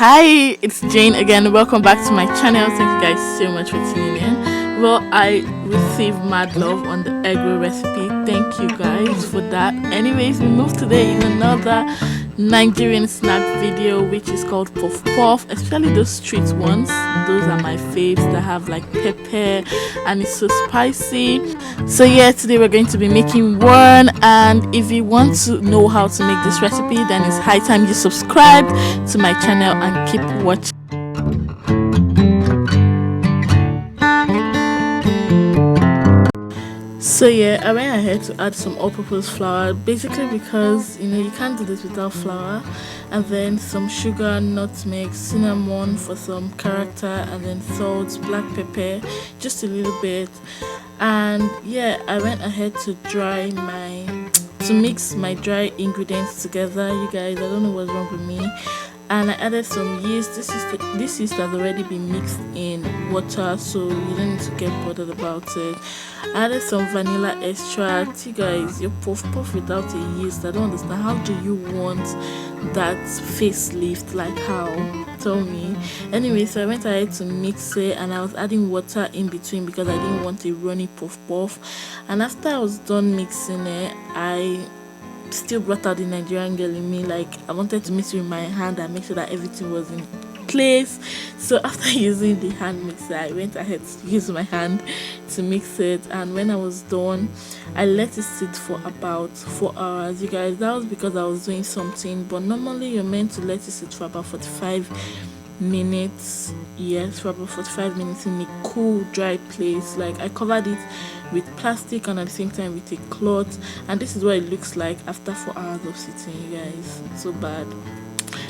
Hi, it's Jane again. Welcome back to my channel. Thank you guys so much for tuning in. Well, I received mad love on the egg roll recipe. Thank you guys for that. Anyways, we move today in another Nigerian snack video, which is called puff puff, especially those street ones. Those are my faves that have like pepper and it's so spicy. So yeah, today we're going to be making one, and if you want to know how to make this recipe, then it's high time you subscribe to my channel and keep watching. So yeah, I went ahead to add some all-purpose flour, basically because you can't do this without flour, and then some sugar, nutmeg, cinnamon for some character, and then salt, black pepper, just a little bit. And yeah, I went ahead to mix my dry ingredients together. You guys, I don't know what's wrong with me. And I added some yeast. This yeast has already been mixed in water, so you don't need to get bothered about it. I added some vanilla extract. You guys, your puff puff without a yeast, I don't understand. How do you want that facelift? Like how? Tell me. Anyway, so I went ahead to mix it, and I was adding water in between because I didn't want a runny puff puff. And after I was done mixing it, I still brought out the Nigerian girl in me. Like, I wanted to mix it with my hand and make sure that everything was in place. So after using the hand mixer, I went ahead to use my hand to mix it, and when I was done, I let it sit for about 4 hours. You guys, that was because I was doing something, but normally you're meant to let it sit for about 45 minutes. Yes, for about 45 minutes in a cool dry place. Like, I covered it with plastic and at the same time with a cloth, and this is what it looks like after 4 hours of sitting. You guys, so bad,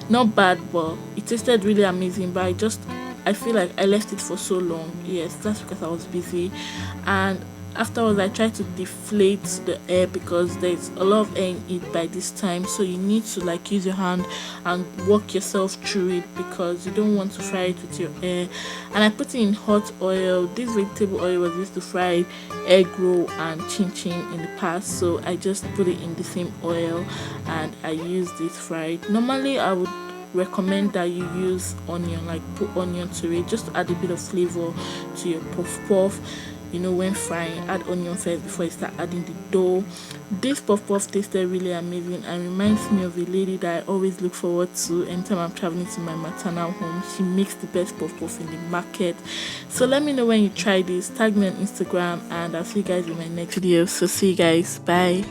not bad, but it tasted really amazing. But I feel like I left it for so long. Yes, that's because I was busy. And afterwards, I tried to deflate the air because there's a lot of air in it by this time, so you need to like use your hand and walk yourself through it because you don't want to fry it with your air. And I put it in hot oil. This vegetable oil was used to fry egg roll and chin chin in the past, so I just put it in the same oil and I used it fried. Normally I would recommend that you use onion, like put onion to it just to add a bit of flavor to your puff puff. When frying, add onion first before you start adding the dough. This puff puff tasted really amazing and reminds me of a lady that I always look forward to anytime I'm traveling to my maternal home. She makes the best puff puff in the market. So let me know when you try this. Tag me on Instagram, and I'll see you guys in my next video. So see you guys. Bye.